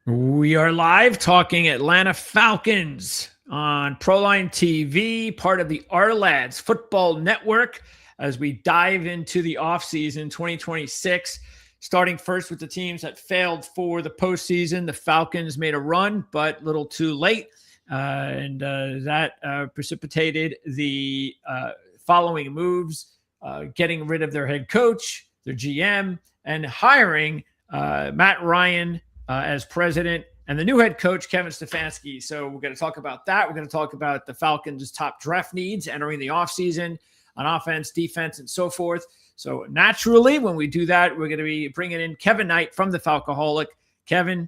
We are live talking Atlanta Falcons on Proline TV, part of the Ourlads Football Network, as we dive into the offseason 2026. Starting first with the teams that failed for the postseason. The Falcons made a run, but a little too late. That precipitated the following moves, getting rid of their head coach, their GM, and hiring Matt Ryan as president, and the new head coach, Kevin Stefanski. So we're going to talk about that. We're going to talk about the Falcons' top draft needs entering the offseason on offense, defense, and so forth. So naturally, when we do that, we're going to be bringing in Kevin Knight from the Falcoholic. Kevin,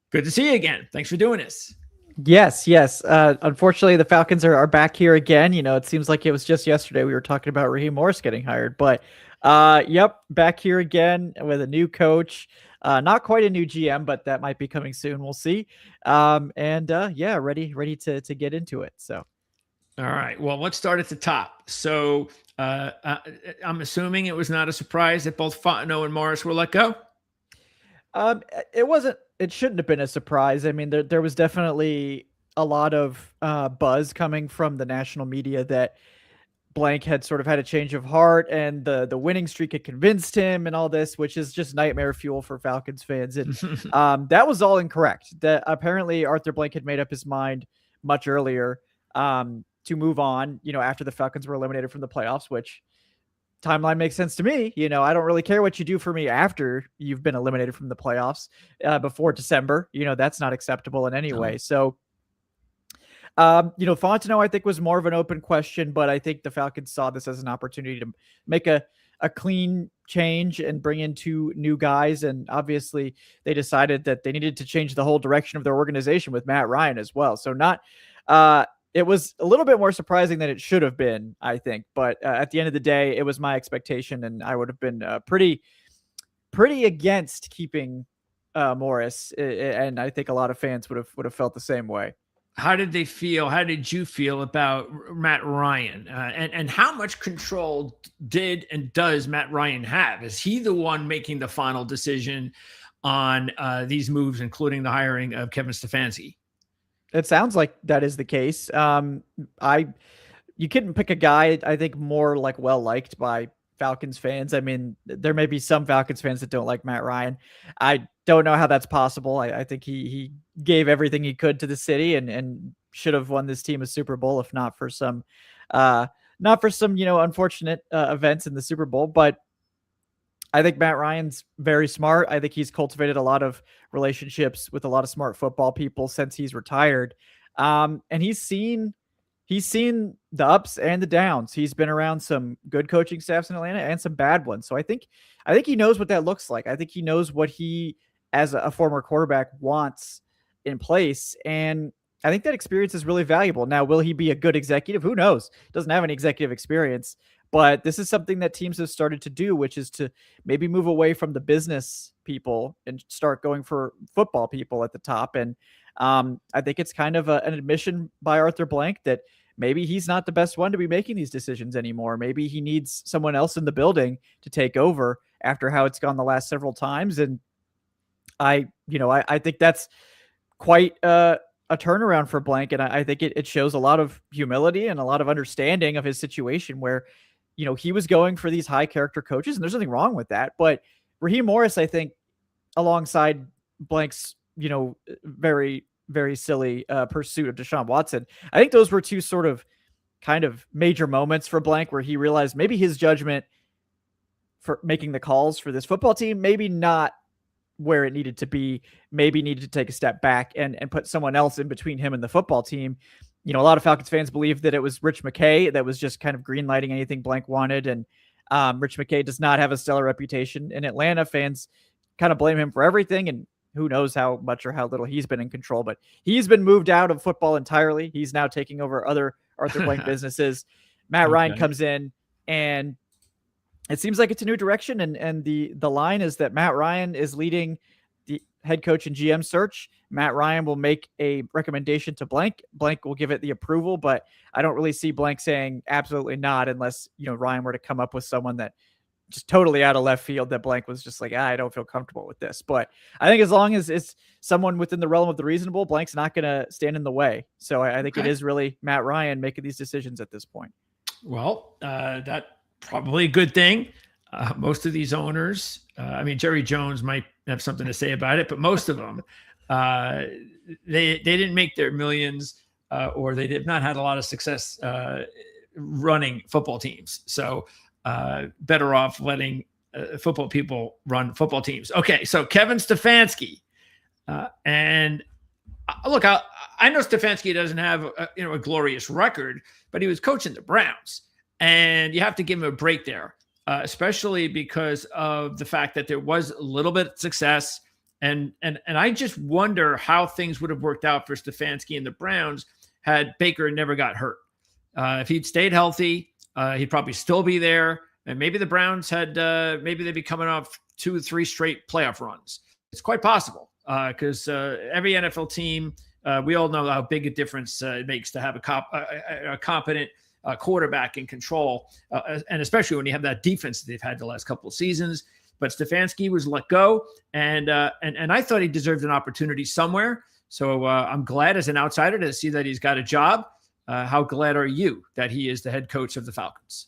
good to see you again. Thanks for doing this. Yes. Unfortunately, the Falcons are back here again. You know, it seems like it was just yesterday we were talking about Raheem Morris getting hired, but back here again with a new coach. Not quite a new GM, but that might be coming soon. We'll see. Ready to get into it. So, all right. Well, let's start at the top. So, I'm assuming it was not a surprise that both Fontenot and Morris were let go. It wasn't. It shouldn't have been a surprise. I mean, there was definitely a lot of buzz coming from the national media that Blank had sort of had a change of heart and the winning streak had convinced him and all this, which is just nightmare fuel for Falcons fans. And that was all incorrect. That apparently Arthur Blank had made up his mind much earlier to move on, after the Falcons were eliminated from the playoffs, which timeline makes sense to me. I don't really care what you do for me after you've been eliminated from the playoffs before December. That's not acceptable in any way. So, Fontenot, I think, was more of an open question, but I think the Falcons saw this as an opportunity to make a clean change and bring in two new guys. And obviously they decided that they needed to change the whole direction of their organization with Matt Ryan as well. So it was a little bit more surprising than it should have been, I think. But at the end of the day, it was my expectation, and I would have been pretty against keeping Morris. And I think a lot of fans would have felt the same way. How did they feel? How did you feel about Matt Ryan? And how much control did and does Matt Ryan have? Is he the one making the final decision on these moves, including the hiring of Kevin Stefanski? It sounds like that is the case. You couldn't pick a guy, I think, more well-liked by Falcons fans. I mean, there may be some Falcons fans that don't like Matt Ryan. I don't know how that's possible. I think he gave everything he could to the city and should have won this team a Super Bowl, if not for some unfortunate events in the Super Bowl. But I think Matt Ryan's very smart. I think he's cultivated a lot of relationships with a lot of smart football people since he's retired. And he's seen the ups and the downs. He's been around some good coaching staffs in Atlanta and some bad ones. So I think he knows what that looks like. I think he knows what he, as a former quarterback, wants in place. And I think that experience is really valuable. Now, will he be a good executive? Who knows? Doesn't have any executive experience, but this is something that teams have started to do, which is to maybe move away from the business people and start going for football people at the top. And I think it's kind of an admission by Arthur Blank that maybe he's not the best one to be making these decisions anymore. Maybe he needs someone else in the building to take over after how it's gone the last several times. And I think that's quite a turnaround for Blank. And I think it shows a lot of humility and a lot of understanding of his situation where, he was going for these high character coaches, and there's nothing wrong with that. But Raheem Morris, I think, alongside Blank's, very, very silly pursuit of Deshaun Watson, I think those were two sort of kind of major moments for Blank where he realized maybe his judgment for making the calls for this football team, maybe not where it needed to be, maybe needed to take a step back and put someone else in between him and the football team. A lot of Falcons fans believe that it was Rich McKay that was just kind of greenlighting anything Blank wanted. And Rich McKay does not have a stellar reputation in Atlanta. Fans kind of blame him for everything. And who knows how much or how little he's been in control, but he's been moved out of football entirely. He's now taking over other Arthur Blank businesses. Matt Ryan comes in, and it seems like it's a new direction. And the line is that Matt Ryan is leading the head coach and GM search. Matt Ryan will make a recommendation to Blank. Blank will give it the approval, but I don't really see Blank saying absolutely not unless, Ryan were to come up with someone that just totally out of left field that Blank was just like, I don't feel comfortable with this. But I think as long as it's someone within the realm of the reasonable, Blank's not going to stand in the way. So I think it is really Matt Ryan making these decisions at this point. Well, that probably a good thing. Most of these owners, I mean, Jerry Jones might have something to say about it, but most of them, they didn't make their millions, or they did not had a lot of success running football teams. So better off letting football people run football teams. Okay, so Kevin Stefanski, and look, I know Stefanski doesn't have a glorious record, but he was coaching the Browns, and you have to give him a break there, especially because of the fact that there was a little bit of success, and I just wonder how things would have worked out for Stefanski and the Browns had Baker never got hurt. If he'd stayed healthy, he'd probably still be there, and maybe the Browns had maybe they'd be coming off 2 or 3 straight playoff runs. It's quite possible because every NFL team. We all know how big a difference it makes to have a competent quarterback in control, and especially when you have that defense that they've had the last couple of seasons. But Stefanski was let go, and I thought he deserved an opportunity somewhere. So I'm glad as an outsider to see that he's got a job. How glad are you that he is the head coach of the Falcons?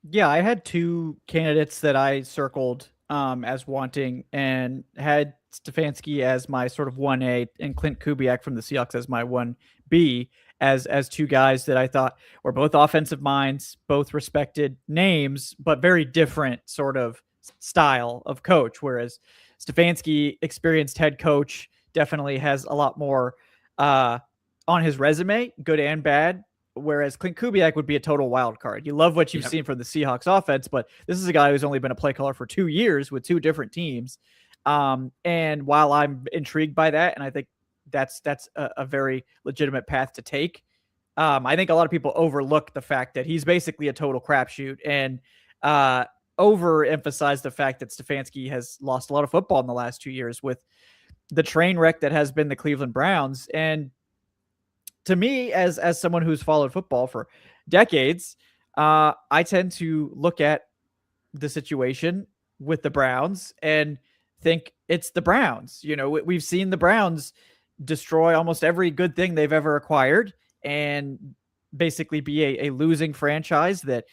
Yeah, I had 2 candidates that I circled as wanting, and had Stefanski as my sort of 1A and Clint Kubiak from the Seahawks as my 1B as 2 guys that I thought were both offensive minds, both respected names, but very different sort of style of coach. Whereas Stefanski, experienced head coach, definitely has a lot more on his resume, good and bad. Whereas Clint Kubiak would be a total wild card. You love what you've seen from the Seahawks offense, but this is a guy who's only been a play caller for 2 years with 2 different teams. And while I'm intrigued by that, and I think that's a very legitimate path to take, I think a lot of people overlook the fact that he's basically a total crapshoot, and overemphasize the fact that Stefanski has lost a lot of football in the last 2 years with the train wreck that has been the Cleveland Browns. And to me, as someone who's followed football for decades, I tend to look at the situation with the Browns and think it's the Browns. You know, we've seen the Browns destroy almost every good thing they've ever acquired and basically be a losing franchise that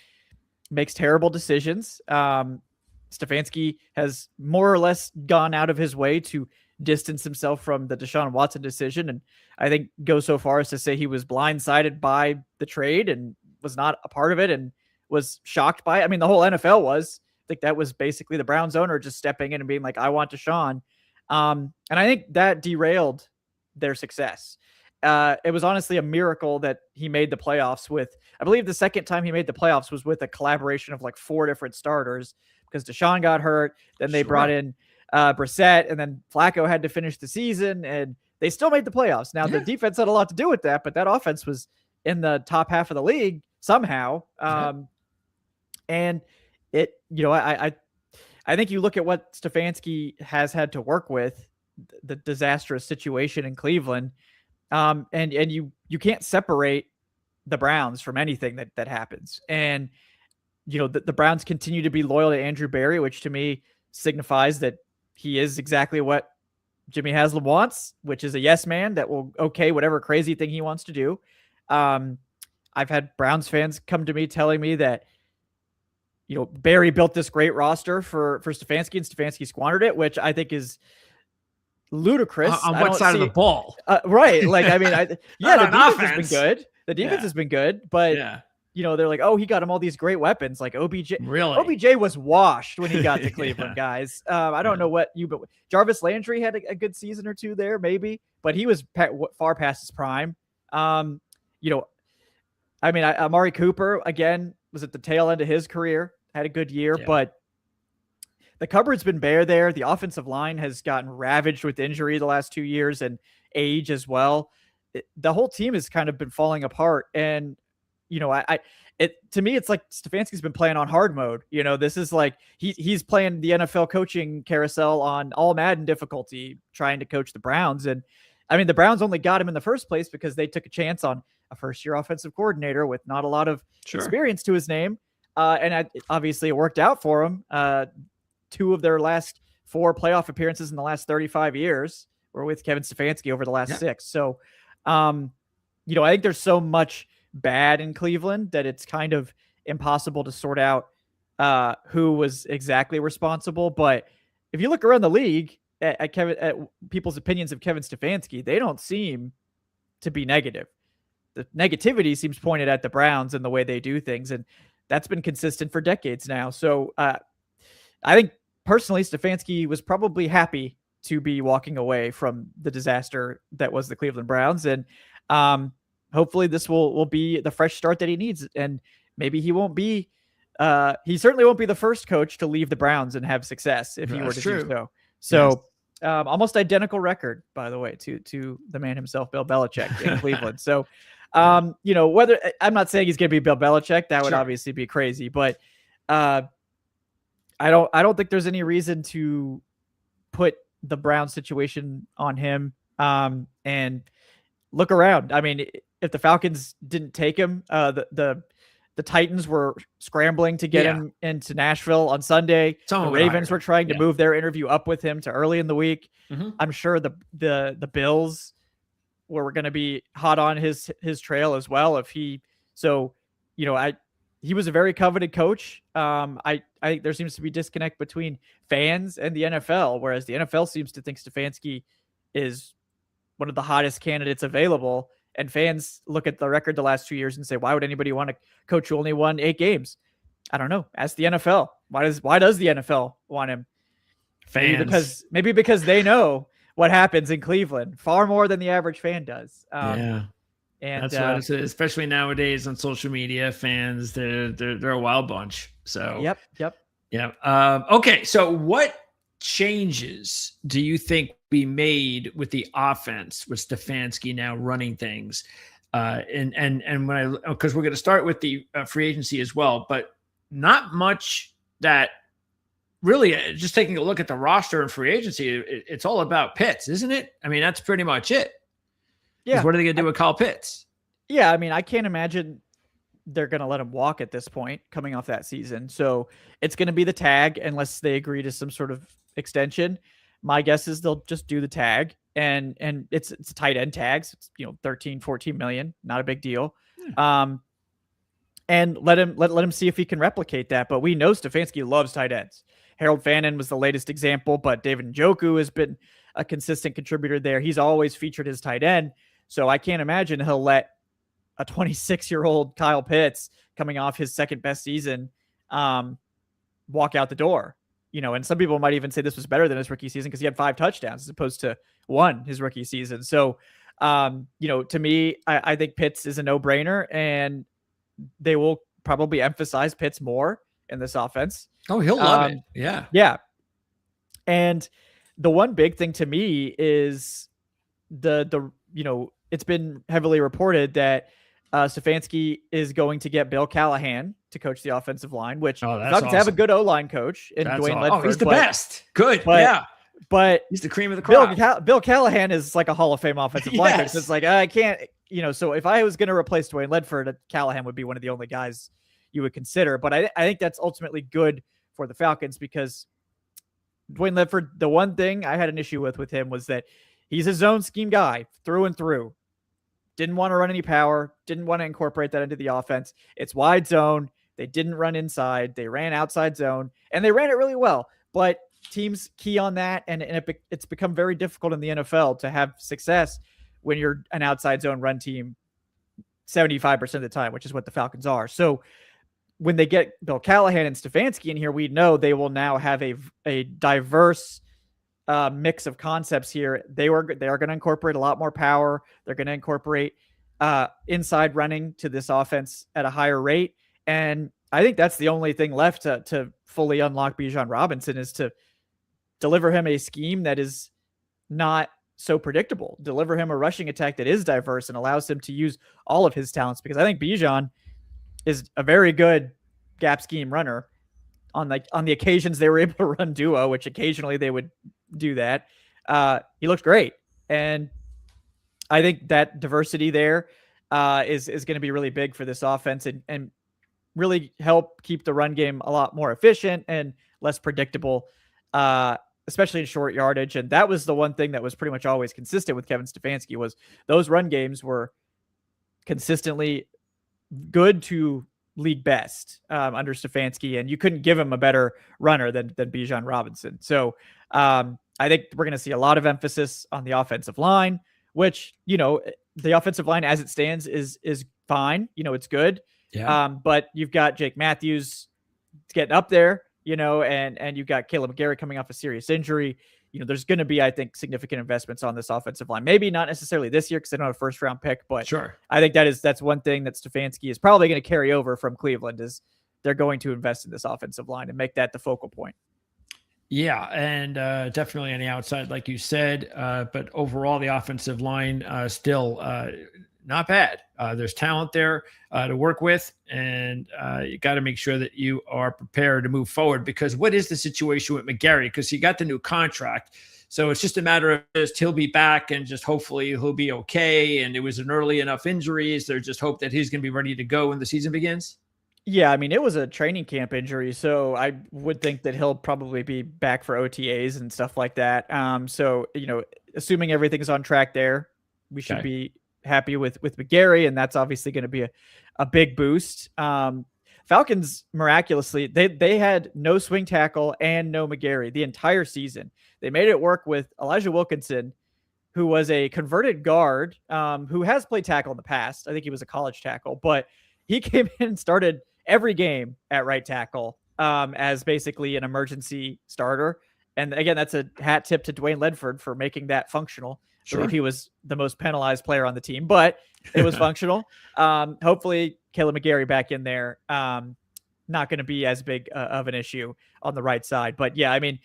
makes terrible decisions. Stefanski has more or less gone out of his way to distance himself from the Deshaun Watson decision, and I think go so far as to say he was blindsided by the trade and was not a part of it and was shocked by it. I mean, the whole NFL was. I think that was basically the Browns owner just stepping in and being like, I want Deshaun. And I think that derailed their success. It was honestly a miracle that he made the playoffs with, I believe the second time he made the playoffs was with a collaboration of like 4 different starters, because Deshaun got hurt. Then they brought in Brissett, and then Flacco had to finish the season, and they still made the playoffs. Now, the defense had a lot to do with that, but that offense was in the top half of the league somehow. And it, I think you look at what Stefanski has had to work with, the disastrous situation in Cleveland, and you can't separate the Browns from anything that happens. And, the Browns continue to be loyal to Andrew Berry, which to me signifies that he is exactly what Jimmy Haslam wants, which is a yes man that will okay whatever crazy thing he wants to do. I've had Browns fans come to me telling me that, Barry built this great roster for Stefanski, and Stefanski squandered it, which I think is ludicrous. On what side of the ball? Right. Like, I mean, the defense has been good. The defense has been good, but they're like, oh, he got him all these great weapons. Like OBJ. Really? OBJ was washed when he got to Cleveland, guys. I don't know what but Jarvis Landry had a good season or 2 there, maybe, but he was far past his prime. Amari Cooper, again, was at the tail end of his career, had a good year, but the cupboard's been bare there. The offensive line has gotten ravaged with injury the last 2 years and age as well. The whole team has kind of been falling apart. And, to me, it's like Stefanski's been playing on hard mode. This is like he's playing the NFL coaching carousel on all Madden difficulty, trying to coach the Browns. And I mean, the Browns only got him in the first place because they took a chance on a first-year offensive coordinator with not a lot of experience to his name. Obviously it worked out for him. 2 of their last 4 playoff appearances in the last 35 years were with Kevin Stefanski over the last 6. So, I think there's so much bad in Cleveland that it's kind of impossible to sort out who was exactly responsible. But if you look around the league at people's opinions of Kevin Stefanski, they don't seem to be negative. The negativity seems pointed at the Browns and the way they do things, and that's been consistent for decades now. So I think personally, Stefanski was probably happy to be walking away from the disaster that was the Cleveland Browns, and hopefully this will be the fresh start that he needs. And maybe he won't be. He certainly won't be the first coach to leave the Browns and have success if he were to do so. So. Yes. Almost identical record, by the way, to the man himself, Bill Belichick in Cleveland. So, whether I'm not saying he's going to be Bill Belichick, that would obviously be crazy, but I don't think there's any reason to put the Browns situation on him. And look around. I mean, if the Falcons didn't take him, the Titans were scrambling to get him into Nashville on Sunday. The Ravens were trying to move their interview up with him to early in the week. Mm-hmm. I'm sure the Bills were going to be hot on his trail as well. He was a very coveted coach. I think there seems to be disconnect between fans and the NFL, whereas the NFL seems to think Stefanski is one of the hottest candidates available. And fans look at the record the last 2 years and say, why would anybody want a coach who only won 8 games? I don't know. Ask the NFL. Why does the NFL want him? Fans. Maybe because they know what happens in Cleveland far more than the average fan does. And that's what it is, especially nowadays on social media. Fans, they're a wild bunch. So yep. Okay, so what changes do you think be made with the offense with Stefanski now running things? And because we're going to start with the free agency as well, but not much that really, just taking a look at the roster and free agency, it's all about Pitts, isn't it? I mean, that's pretty much it. Yeah. What are they going to do with Kyle Pitts? Yeah. I mean, I can't imagine they're going to let him walk at this point coming off that season. So it's going to be the tag unless they agree to some sort of extension. My guess is they'll just do the tag, and it's a tight end tags. It's 13, 14 million, not a big deal. And let him see if he can replicate that. But we know Stefanski loves tight ends. Harold Fannin was the latest example, but David Njoku has been a consistent contributor there. He's always featured his tight end. So I can't imagine he'll let a 26-year-old Kyle Pitts coming off his second best season walk out the door. And some people might even say this was better than his rookie season because he had 5 touchdowns as opposed to 1 his rookie season. So, to me, I think Pitts is a no-brainer, and they will probably emphasize Pitts more in this offense. Oh, he'll love it. Yeah. Yeah. And the one big thing to me is it's been heavily reported that Stefanski is going to get Bill Callahan to coach the offensive line, which Falcons have a good O-line coach in Dwayne Ledford. Oh, he's the best. Good. But he's the cream of the crop. Bill Callahan is like a Hall of Fame offensive line coach. It's like, I can't, so if I was going to replace Dwayne Ledford, Callahan would be one of the only guys you would consider. But I think that's ultimately good for the Falcons because Dwayne Ledford, the one thing I had an issue with him was that he's a zone scheme guy through and through. Didn't want to run any power, didn't want to incorporate that into the offense. It's wide zone. They didn't run inside. They ran outside zone, and they ran it really well. But teams key on that, and it's become very difficult in the NFL to have success when you're an outside zone run team 75% of the time, which is what the Falcons are. So when they get Bill Callahan and Stefanski in here, we know they will now have a diverse mix of concepts here. They are going to incorporate a lot more power. They're going to incorporate inside running to this offense at a higher rate. And I think that's the only thing left to fully unlock Bijan Robinson is to deliver him a scheme that is not so predictable, deliver him a rushing attack that is diverse and allows him to use all of his talents, because I think Bijan is a very good gap scheme runner. On the occasions they were able to run duo, which occasionally they would do that, he looked great. And I think that diversity there is going to be really big for this offense. And really help keep the run game a lot more efficient and less predictable, especially in short yardage. And that was the one thing that was pretty much always consistent with Kevin Stefanski, was those run games were consistently good to league best under Stefanski, and you couldn't give him a better runner than Bijan Robinson. So I think we're going to see a lot of emphasis on the offensive line, which, the offensive line as it stands is fine. It's good. Yeah. But you've got Jake Matthews getting up there, and you've got Caleb McGarry coming off a serious injury. There's going to be, I think, significant investments on this offensive line. Maybe not necessarily this year because they don't have a first-round pick, but sure. I think that's one thing that Stefanski is probably going to carry over from Cleveland, is they're going to invest in this offensive line and make that the focal point. Yeah, and definitely on the outside, like you said, but overall the offensive line still not bad. There's talent there to work with, and you got to make sure that you are prepared to move forward, because what is the situation with McGarry? Because he got the new contract. So it's just a matter of just he'll be back and just hopefully he'll be okay. And it was an early enough injury. Is there just hope that he's going to be ready to go when the season begins? Yeah, I mean, it was a training camp injury, so I would think that he'll probably be back for OTAs and stuff like that. So, assuming everything's on track there, we should be happy with McGarry, and that's obviously going to be a big boost. Falcons, miraculously, they had no swing tackle and no McGarry the entire season. They made it work with Elijah Wilkinson, who was a converted guard, who has played tackle in the past. I think he was a college tackle, but he came in and started every game at right tackle as basically an emergency starter. And again, that's a hat tip to Dwayne Ledford for making that functional. Sure. I believe he was the most penalized player on the team, but it was functional. Hopefully Caleb McGarry back in there. Not going to be as big of an issue on the right side. But yeah, I mean,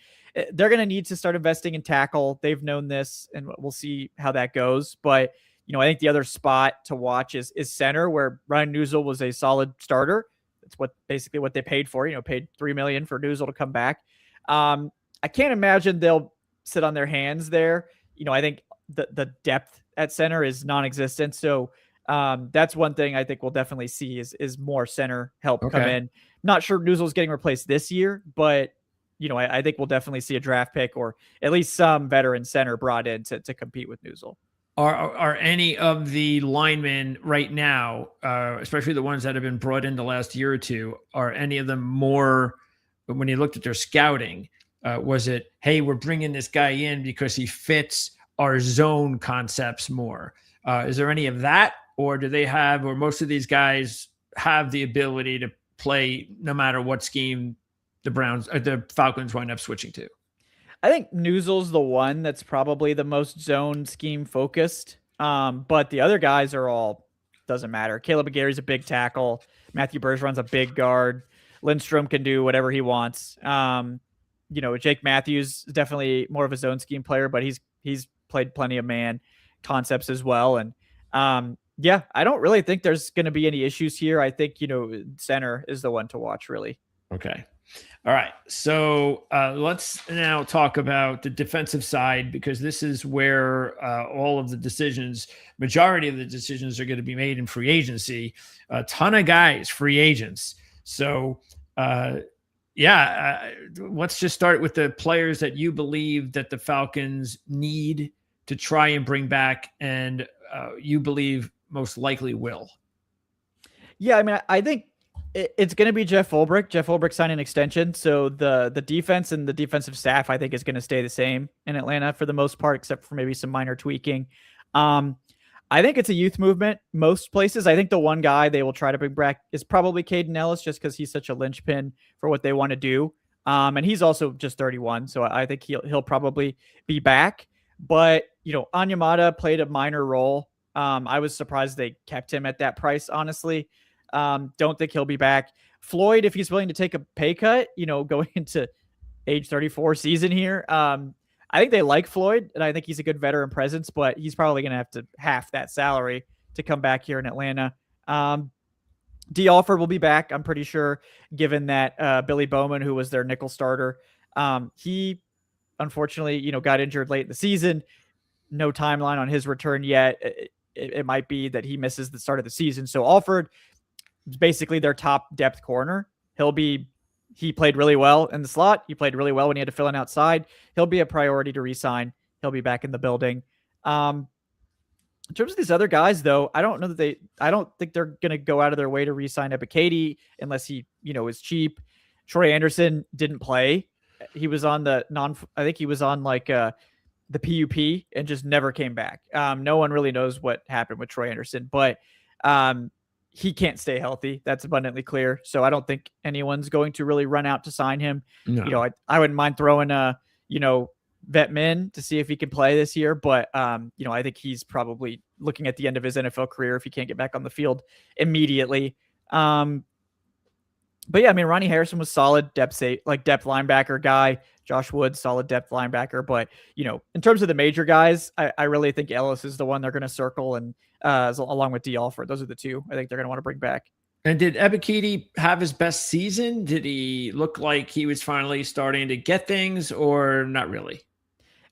they're going to need to start investing in tackle. They've known this, and we'll see how that goes. But, I think the other spot to watch is center, where Ryan Newsel was a solid starter. That's basically what they paid for, paid $3 million for Newsel to come back. I can't imagine they'll sit on their hands there. I think the depth at center is non-existent. So that's one thing I think we'll definitely see is more center help come in. Not sure Newsel's getting replaced this year, but I think we'll definitely see a draft pick or at least some veteran center brought in to compete with Newsel. Are any of the linemen right now, especially the ones that have been brought in the last year or two, are any of them more, when you looked at their scouting, was it, hey, we're bringing this guy in because he fits our zone concepts more? Is there any of that, or do they have, or most of these guys have the ability to play no matter what scheme the Falcons wind up switching to? I think Newsel's the one that's probably the most zone scheme focused. But the other guys are all, doesn't matter. Caleb McGarry's a big tackle. Matthew Bergeron's a big guard. Lindstrom can do whatever he wants. Jake Matthews is definitely more of a zone scheme player, but he's played plenty of man concepts as well. And I don't really think there's going to be any issues here. I think, center is the one to watch, really. Okay. All right. So let's now talk about the defensive side, because this is where all of the decisions, majority of the decisions, are going to be made in free agency. A ton of guys, free agents. So, let's just start with the players that you believe that the Falcons need to try and bring back, and you believe most likely will. Yeah, I mean, I think it's going to be Jeff Ulbrich. Jeff Ulbrich signed an extension, so the defense and the defensive staff, I think, is going to stay the same in Atlanta for the most part, except for maybe some minor tweaking. I think it's a youth movement most places. I think the one guy they will try to bring back is probably Caden Ellis, just because he's such a linchpin for what they want to do. And he's also just 31, so I think he'll probably be back. But, Onyemata played a minor role. I was surprised they kept him at that price, honestly. Don't think he'll be back. Floyd, if he's willing to take a pay cut, going into age 34 season here, I think they like Floyd, and I think he's a good veteran presence, but he's probably going to have to half that salary to come back here in Atlanta. D. Alford will be back, I'm pretty sure, given that Billy Bowman, who was their nickel starter, he unfortunately, got injured late in the season. No timeline on his return yet. It might be that he misses the start of the season. So Alford, basically their top depth corner. He played really well in the slot. He played really well when he had to fill in outside. He'll be a priority to re-sign. He'll be back in the building. In terms of these other guys, though, I don't think they're going to go out of their way to re-sign Ebiketie unless he, is cheap. Troy Anderson didn't play. He was on I think he was on the PUP and just never came back. No one really knows what happened with Troy Anderson, but he can't stay healthy. That's abundantly clear. So I don't think anyone's going to really run out to sign him. No. I wouldn't mind throwing vet min to see if he can play this year. But, I think he's probably looking at the end of his NFL career if he can't get back on the field immediately. But yeah, I mean, Ronnie Harrison was solid depth linebacker guy. Josh Woods, solid depth linebacker. But, in terms of the major guys, I really think Ellis is the one they're going to circle, and along with D. Alford. Those are the two I think they're going to want to bring back. And did Ebiketie have his best season? Did he look like he was finally starting to get things, or not really?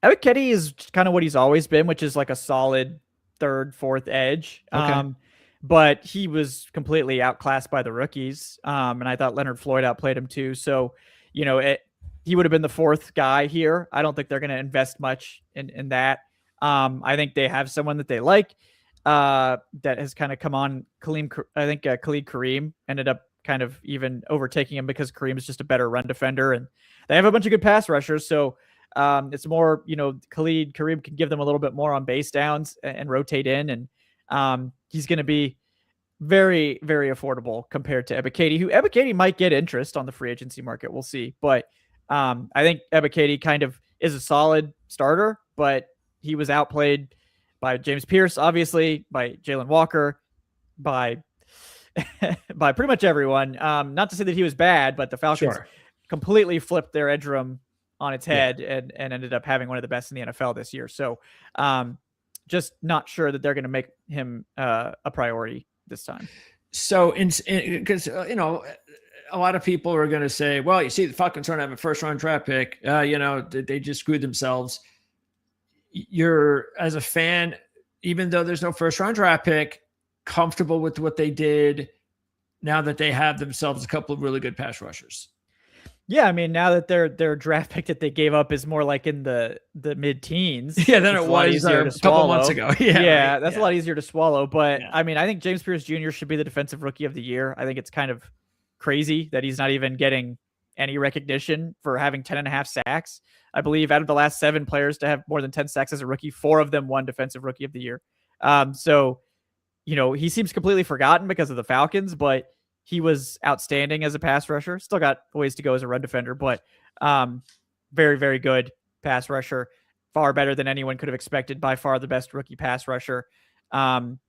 Ebiketie is kind of what he's always been, which is like a solid third, fourth edge. Okay. But he was completely outclassed by the rookies. And I thought Leonard Floyd outplayed him too. So, he would have been the fourth guy here. I don't think they're going to invest much in that. I think they have someone that they like that has kind of come on. Khalid Kareem ended up kind of even overtaking him because Kareem is just a better run defender. And they have a bunch of good pass rushers. So it's more, Khalid Kareem can give them a little bit more on base downs and rotate in. And he's going to be very, very affordable compared to Ebiketie, who Ebiketie might get interest on the free agency market. We'll see. But I think Ebiketie kind of is a solid starter, but he was outplayed by James Pierce, obviously, by Jalen Walker, by pretty much everyone. Not to say that he was bad, but the Falcons completely flipped their edge room on its head and ended up having one of the best in the NFL this year. So just not sure that they're going to make him a priority this time. So because, a lot of people are going to say, well, you see the Falcons don't have a first round draft pick. They just screwed themselves. You're, as a fan, even though there's no first round draft pick, comfortable with what they did now that they have themselves a couple of really good pass rushers. Yeah, I mean, now that their draft pick that they gave up is more like in the mid-teens. Yeah, than it was a couple months ago. Yeah, that's a lot easier to swallow. But, I mean, I think James Pierce Jr. should be the defensive rookie of the year. I think it's kind of crazy that he's not even getting any recognition for having 10.5 sacks. I believe out of the last 7 players to have more than 10 sacks as a rookie, 4 of them won defensive rookie of the year. So, he seems completely forgotten because of the Falcons, but he was outstanding as a pass rusher. Still got ways to go as a run defender, but very, very good pass rusher. Far better than anyone could have expected. By far the best rookie pass rusher. And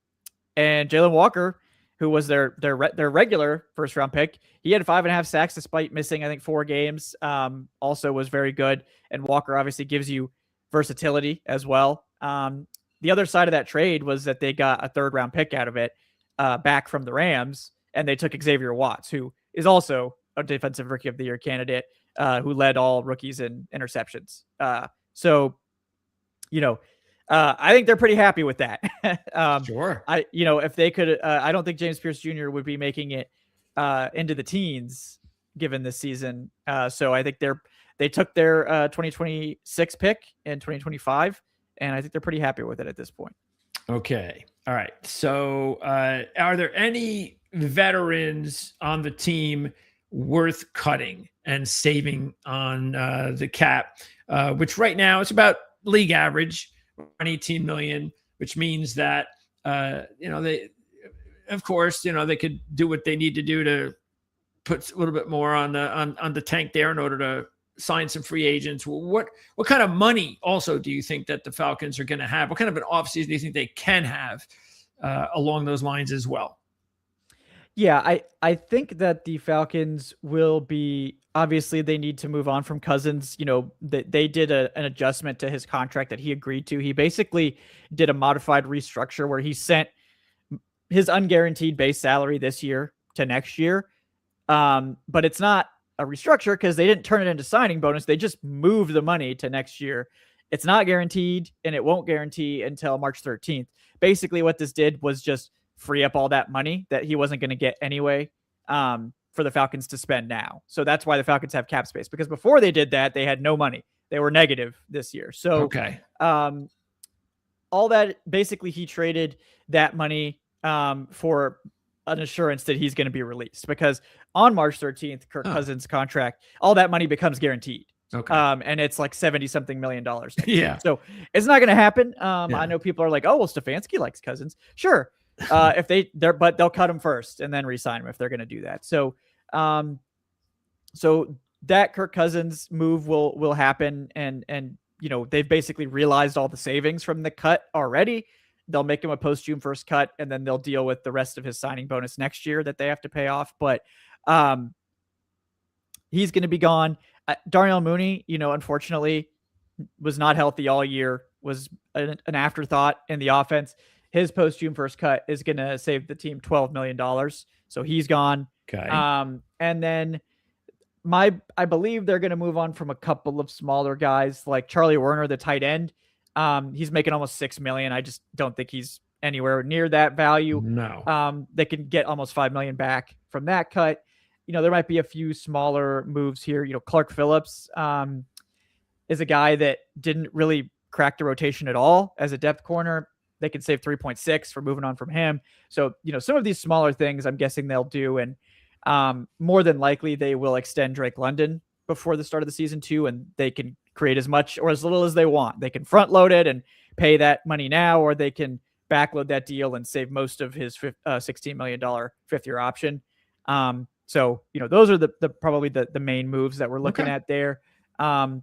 Jalen Walker, who was their regular first round pick, he had 5.5 sacks despite missing, I think, 4 games. Also was very good. And Walker obviously gives you versatility as well. The other side of that trade was that they got a 3rd round pick out of it back from the Rams. And they took Xavier Watts, who is also a defensive rookie of the year candidate, who led all rookies in interceptions. So, I think they're pretty happy with that. Sure. If they could, I don't think James Pierce Jr. would be making it into the teens given this season. So I think they took their 2026 pick in 2025, and I think they're pretty happy with it at this point. Okay. All right. So are there any veterans on the team worth cutting and saving on the cap, which right now it's about league average, around 18 million, which means that, they, of course, they could do what they need to do to put a little bit more on the tank there in order to sign some free agents. What kind of money also do you think that the Falcons are going to have? What kind of an offseason do you think they can have along those lines as well? Yeah, I think that the Falcons will be, obviously they need to move on from Cousins. They did an adjustment to his contract that he agreed to. He basically did a modified restructure where he sent his unguaranteed base salary this year to next year. But it's not a restructure because they didn't turn it into signing bonus. They just moved the money to next year. It's not guaranteed, and it won't guarantee until March 13th. Basically what this did was just free up all that money that he wasn't going to get anyway for the Falcons to spend now. So that's why the Falcons have cap space, because before they did that, they had no money. They were negative this year. So okay. All that, basically he traded that money for an assurance that he's going to be released, because on March 13th, Kirk Cousins' contract, all that money becomes guaranteed. Okay. And it's like $70-something million. Yeah. So it's not going to happen. I know people are like, oh, well, Stefanski likes Cousins. Sure. If but they'll cut him first and then re-sign him if they're going to do that. So, so that Kirk Cousins move will happen. And, they've basically realized all the savings from the cut already. They'll make him a post-June 1st cut, and then they'll deal with the rest of his signing bonus next year that they have to pay off. But he's going to be gone. Darnell Mooney, unfortunately, was not healthy all year, was an afterthought in the offense. His post-June 1st cut is going to save the team $12 million. So he's gone. Okay. And then I believe they're going to move on from a couple of smaller guys like Charlie Werner, the tight end. He's making almost $6 million. I just don't think he's anywhere near that value. No. They can get almost $5 million back from that cut. There might be a few smaller moves here. Clark Phillips is a guy that didn't really crack the rotation at all as a depth corner. They can save 3.6 for moving on from him. So, some of these smaller things I'm guessing they'll do. And more than likely they will extend Drake London before the start of the season too. And they can create as much or as little as they want. They can front load it and pay that money now, or they can backload that deal and save most of his $16 million fifth-year option. So, those are the probably the main moves that we're looking at there. I'm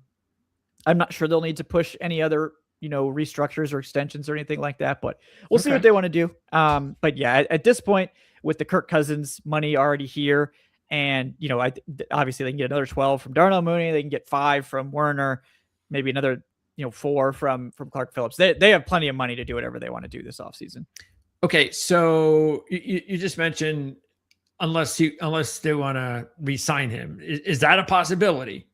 not sure they'll need to push any other, restructures or extensions or anything like that, but we'll see what they want to do. But yeah, at this point, with the Kirk Cousins money already here, and, obviously they can get another 12 from Darnell Mooney. They can get 5 from Werner, maybe another, 4 from Clark Phillips. They have plenty of money to do whatever they want to do this offseason. Okay. So you just mentioned, unless they want to re-sign him, is that a possibility?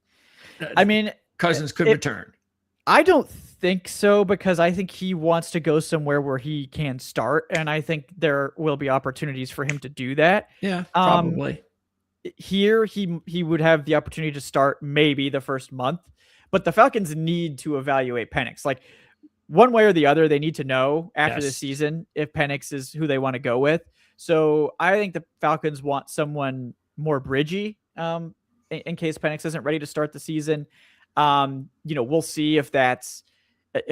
I mean, Cousins could return. I don't think so, because I think he wants to go somewhere where he can start, and I think there will be opportunities for him to do that. Yeah, probably. Here, he would have the opportunity to start maybe the first month, but the Falcons need to evaluate Penix. Like, one way or the other, they need to know after the season if Penix is who they want to go with. So I think the Falcons want someone more bridgy in case Penix isn't ready to start the season. We'll see if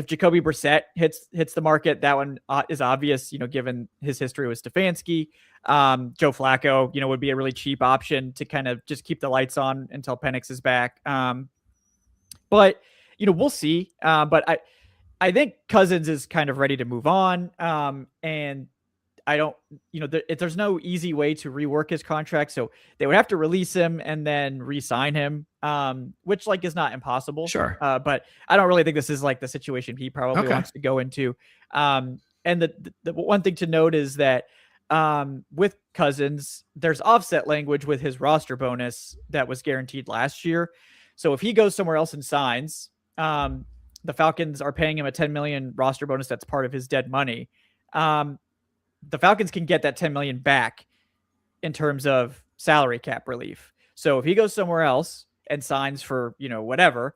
Jacoby Brissett hits the market. That one is obvious, given his history with Stefanski. Joe Flacco, would be a really cheap option to kind of just keep the lights on until Penix is back. But we'll see. But I think Cousins is kind of ready to move on. And I don't, there's no easy way to rework his contract. So they would have to release him and then re-sign him, which is not impossible. Sure. But I don't really think this is the situation he probably wants to go into. And the one thing to note is that with Cousins, there's offset language with his roster bonus that was guaranteed last year. So if he goes somewhere else and signs, the Falcons are paying him a $10 million roster bonus. That's part of his dead money. The Falcons can get that $10 million back in terms of salary cap relief. So if he goes somewhere else and signs for, whatever,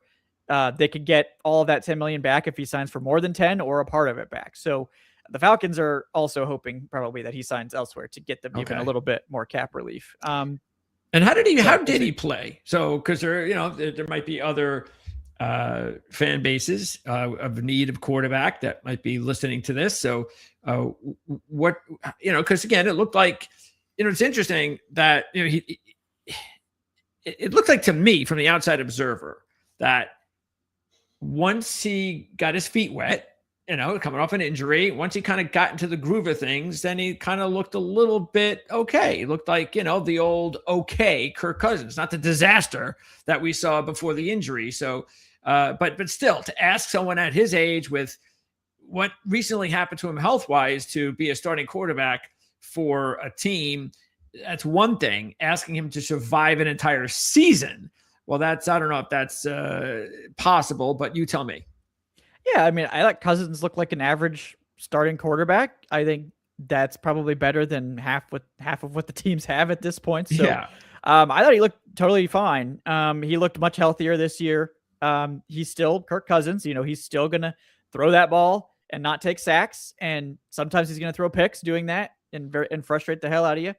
they could get all of that $10 million back if he signs for more than 10 or a part of it back. So the Falcons are also hoping probably that he signs elsewhere to get them even a little bit more cap relief. And how did he play? So, cause there might be other fan bases of need of quarterback that might be listening to this. So because again, it looked like, it's interesting that, it looked like to me from the outside observer that once he got his feet wet, coming off an injury, once he kind of got into the groove of things, then he kind of looked a little bit okay. He looked like, the old okay Kirk Cousins, not the disaster that we saw before the injury. So, but still, to ask someone at his age with what recently happened to him health-wise to be a starting quarterback for a team, that's one thing. Asking him to survive an entire season, well, I don't know if that's possible, but you tell me. Yeah, I mean, I let Cousins look like an average starting quarterback. I think that's probably better than half of what the teams have at this point. So Yeah. I thought he looked totally fine. He looked much healthier this year. He's still Kirk Cousins. He's still going to throw that ball and not take sacks. And sometimes he's going to throw picks doing that and frustrate the hell out of you.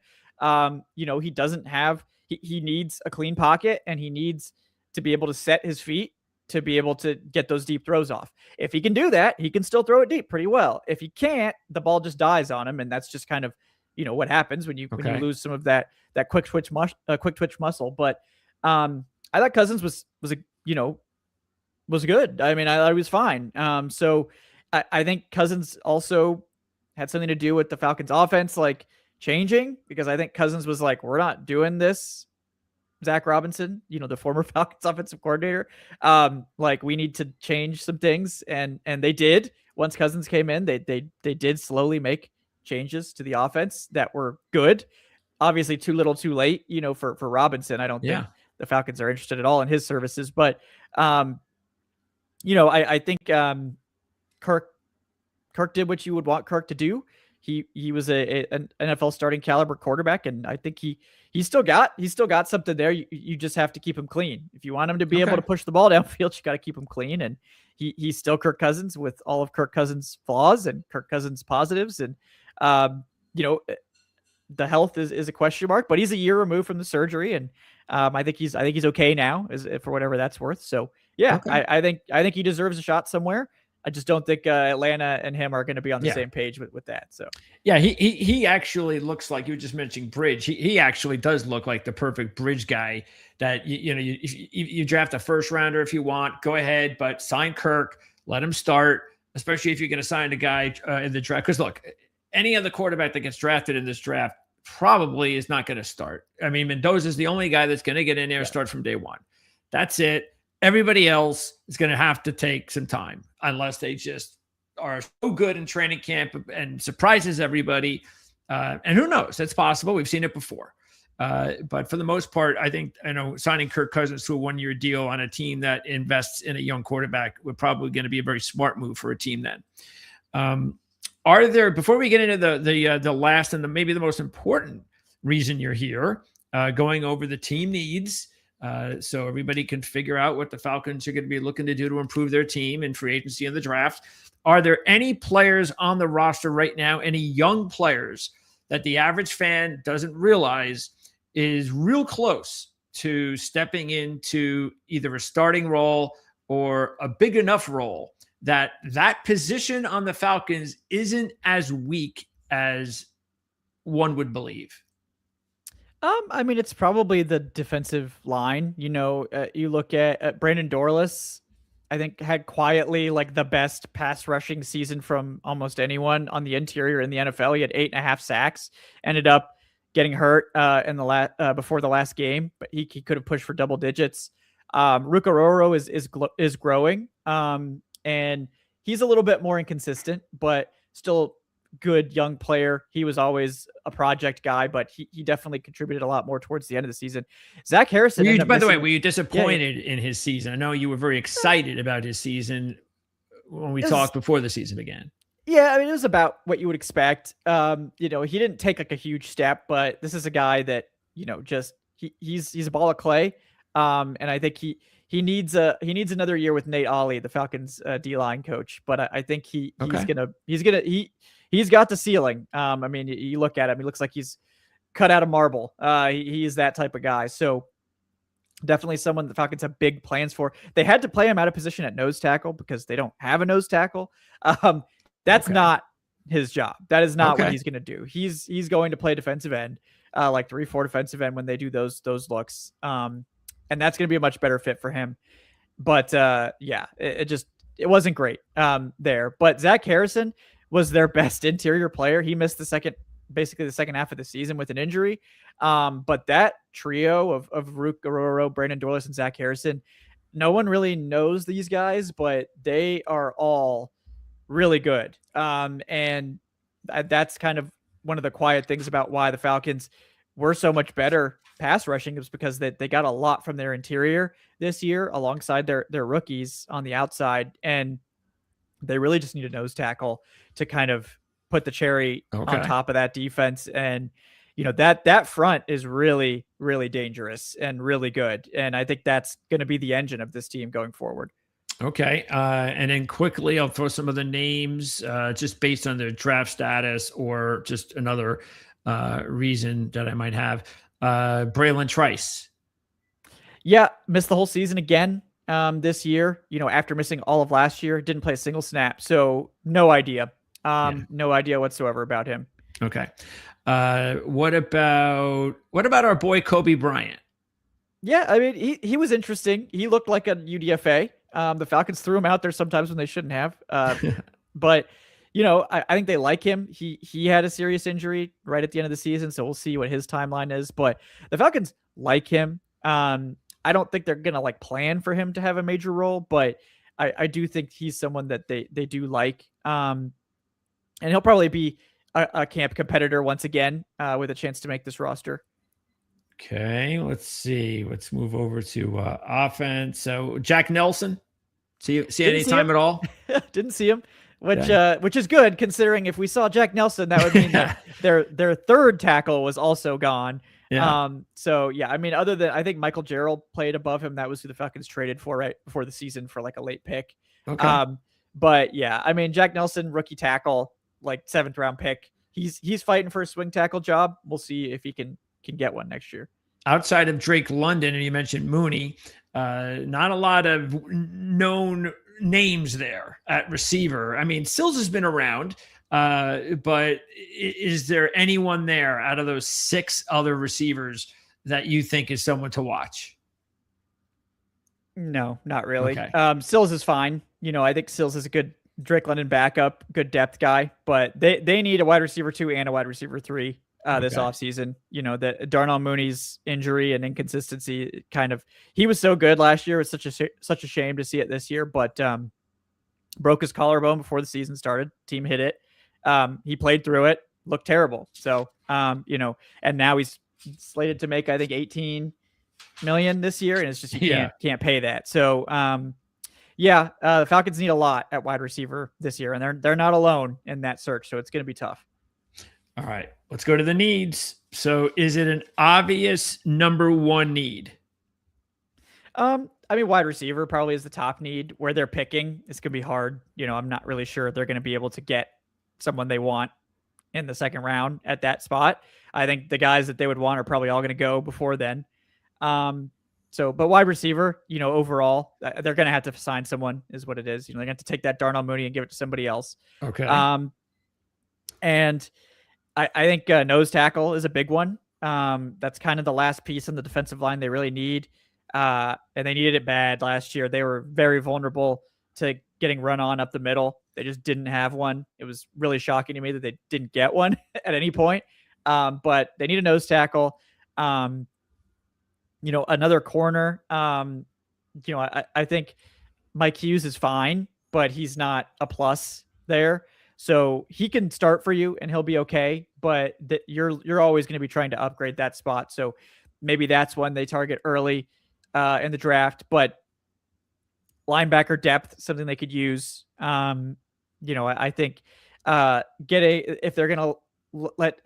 He doesn't have, he needs a clean pocket, and he needs to be able to set his feet to be able to get those deep throws off. If he can do that, he can still throw it deep pretty well. If he can't, the ball just dies on him. And that's just kind of, what happens when you lose some of that quick twitch muscle. But I thought Cousins was good. I mean, I thought he was fine. So I think Cousins also had something to do with the Falcons offense, like changing, because I think Cousins was like, we're not doing this, Zach Robinson, the former Falcons offensive coordinator. Like, we need to change some things. And they did. Once Cousins came in, they did slowly make changes to the offense that were good. Obviously too little too late, for Robinson. I don't think the Falcons are interested at all in his services, but I think Kirk did what you would want Kirk to do. He was an NFL starting caliber quarterback, and I think he still got something there. You just have to keep him clean. If you want him to be able to push the ball downfield, you got to keep him clean. And he's still Kirk Cousins with all of Kirk Cousins' flaws and Kirk Cousins' positives. And the health is a question mark, but he's a year removed from the surgery, and I think he's okay now, for whatever that's worth. So yeah, I think he deserves a shot somewhere. I just don't think Atlanta and him are going to be on the same page with that. So yeah, he actually looks like, you were just mentioning bridge. He actually does look like the perfect bridge guy that you draft a first rounder if you want, go ahead, but sign Kirk, let him start, especially if you're going to sign a guy in the draft. Because look, any other quarterback that gets drafted in this draft probably is not going to start. I mean, Mendoza's the only guy that's going to get in there and start from day one. That's it. Everybody else is going to have to take some time, unless they just are so good in training camp and surprises everybody. And who knows? That's possible. We've seen it before. But for the most part, I think, signing Kirk Cousins to a 1-year deal on a team that invests in a young quarterback would probably going to be a very smart move for a team then. Are there, before we get into the last and maybe the most important reason you're here, going over the team needs, so everybody can figure out what the Falcons are going to be looking to do to improve their team in free agency and the draft. Are there any players on the roster right now, any young players that the average fan doesn't realize is real close to stepping into either a starting role or a big enough role that position on the Falcons isn't as weak as one would believe? I mean, it's probably the defensive line. You look at Brandon Dorlus, I think had quietly like the best pass rushing season from almost anyone on the interior in the NFL. He had 8.5 sacks, ended up getting hurt in the before the last game, but he could have pushed for double digits. Rukaroro is growing, and he's a little bit more inconsistent, but still good young player. He was always a project guy, but he definitely contributed a lot more towards the end of the season. Zach Harrison. By the way, were you disappointed in his season? I know you were very excited about his season when we talked before the season began. Yeah, I mean, it was about what you would expect. He didn't take like a huge step, but this is a guy that, just he's a ball of clay. And I think he needs another year with Nate Ollie, the Falcons D-line coach. But I think he's got the ceiling. I mean, you look at him, he looks like he's cut out of marble. He is that type of guy. So definitely someone the Falcons have big plans for. They had to play him out of position at nose tackle because they don't have a nose tackle. That's not his job. That is not what he's going to do. He's going to play defensive end, like 3-4 defensive end when they do those looks. And that's going to be a much better fit for him. But it wasn't great there. But Zach Harrison was their best interior player. He missed basically the second half of the season with an injury. But that trio of Rook Aroro, Brandon Dorlus, and Zach Harrison, no one really knows these guys, but they are all really good. And that's kind of one of the quiet things about why the Falcons were so much better pass rushing, is because they got a lot from their interior this year alongside their rookies on the outside. And they really just need a nose tackle to kind of put the cherry on Okay. top of that defense. And, that front is really, really dangerous and really good. And I think that's going to be the engine of this team going forward. Okay. And then quickly, I'll throw some of the names just based on their draft status or just another reason that I might have. Braylon Trice. Yeah, missed the whole season again this year. After missing all of last year, didn't play a single snap. So no idea. No idea whatsoever about him. Okay. What about our boy Kobe Bryant? Yeah, I mean, he was interesting. He looked like a UDFA. The Falcons threw him out there sometimes when they shouldn't have. But I think they like him. He had a serious injury right at the end of the season, so we'll see what his timeline is. But the Falcons like him. I don't think they're gonna plan for him to have a major role, but I do think he's someone that they do like. And he'll probably be a camp competitor once again with a chance to make this roster. Okay, let's see. Let's move over to offense. So Jack Nelson, see any time at all? Didn't see him, which is good considering if we saw Jack Nelson, that would mean that their third tackle was also gone. Yeah. So yeah, I mean, other than I think Michael Gerald played above him. That was who the Falcons traded for right before the season for a late pick. Okay. But yeah, I mean, Jack Nelson, rookie tackle, 7th round pick. He's fighting for a swing tackle job. We'll see if he can get one next year. Outside of Drake London, and you mentioned Mooney, not a lot of known names there at receiver. I mean, Sills has been around, but is there anyone there out of those 6 other receivers that you think is someone to watch? No, not really. Okay. Sills is fine. I think Sills is a good Drake London backup, good depth guy, but they need a wide receiver 2 and a wide receiver 3 this offseason. That Darnell Mooney's injury and inconsistency he was so good last year. It's such a shame to see it this year, but broke his collarbone before the season started. Team hit it. He played through it, looked terrible. So, and now he's slated to make, I think, 18 million this year. And it's just, you can't pay that. So, the Falcons need a lot at wide receiver this year, and they're not alone in that search. So it's going to be tough. All right, let's go to the needs. So is it an obvious number 1 need? I mean, wide receiver probably is the top need. Where they're picking, it's going to be hard. I'm not really sure they're going to be able to get someone they want in the 2nd round at that spot. I think the guys that they would want are probably all going to go before then. But wide receiver, overall, they're going to have to sign someone is what it is. They're going to have to take that Darnell Mooney and give it to somebody else. Okay. And I think nose tackle is a big one. That's kind of the last piece on the defensive line they really need. And they needed it bad last year. They were very vulnerable to getting run on up the middle. They just didn't have one. It was really shocking to me that they didn't get one at any point. But they need a nose tackle. Another corner. I think Mike Hughes is fine, but he's not a plus there. So he can start for you and he'll be okay, but you're always going to be trying to upgrade that spot. So maybe that's one they target early in the draft, but linebacker depth, something they could use. I think if they're going to let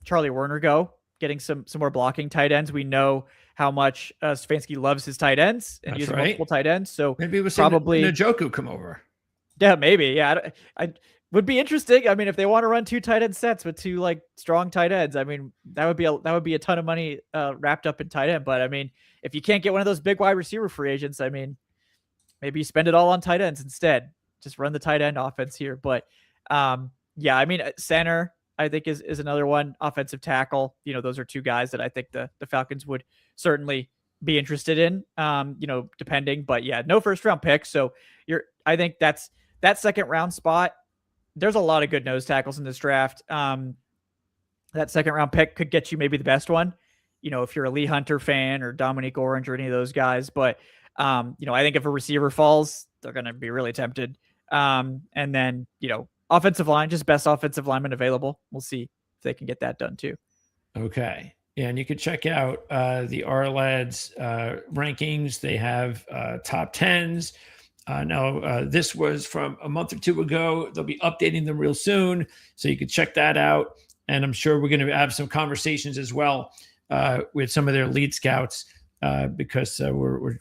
Charlie Werner go, getting some more blocking tight ends. We know how much Stefanski loves his tight ends and using multiple tight ends. So maybe it was probably Njoku come over. Yeah, maybe. Yeah, I would be interesting. I mean, if they want to run 2 tight end sets with 2 strong tight ends, I mean, that would be a ton of money wrapped up in tight end. But I mean, if you can't get one of those big wide receiver free agents, I mean, maybe you spend it all on tight ends instead. Just run the tight end offense here. But I mean, center I think is another one. Offensive tackle. Those are 2 guys that I think the Falcons would certainly be interested in. Depending. But yeah, no 1st round pick. So I think that 2nd round spot, there's a lot of good nose tackles in this draft. That 2nd round pick could get you maybe the best one, if you're a Lee Hunter fan or Dominique Orange or any of those guys. But, I think if a receiver falls, they're going to be really tempted. And then, offensive line, just best offensive lineman available. We'll see if they can get that done too. Okay. Yeah, and you can check out the Ourlads rankings. They have top 10s Now, this was from a month or two ago. They'll be updating them real soon, so you can check that out. And I'm sure we're going to have some conversations as well with some of their lead scouts because we're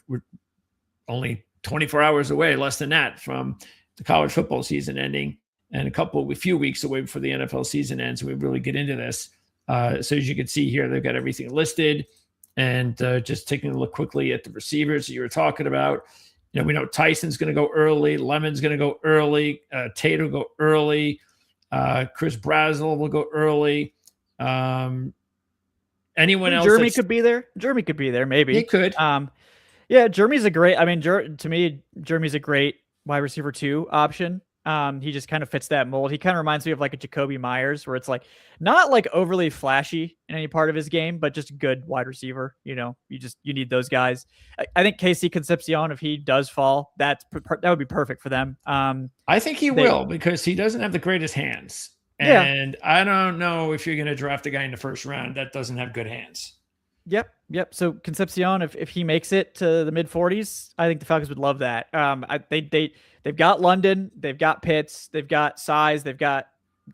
only 24 hours away, less than that, from the college football season ending, and a few weeks away before the NFL season ends. So we really get into this. So as you can see here, they've got everything listed. And just taking a look quickly at the receivers that you were talking about. We know Tyson's going to go early. Lemon's going to go early. Tate will go early. Chris Brazel will go early. Anyone else? Jeremy could be there. Jeremy could be there, maybe. He could. Yeah, Jeremy's a great. I mean, to me, Jeremy's a great wide receiver 2 option. He just kind of fits that mold. He kind of reminds me of like a Jacoby Myers, where it's like not like overly flashy in any part of his game, but just a good wide receiver. You need those guys. I think Casey Concepcion, if he does fall, that would be perfect for them. I think he will, because he doesn't have the greatest hands. And I don't know if you're going to draft a guy in the first round that doesn't have good hands. Yep. So Concepcion, if he makes it to the mid 40s, I think the Falcons would love that. They've got London, they've got Pitts, they've got size, they've got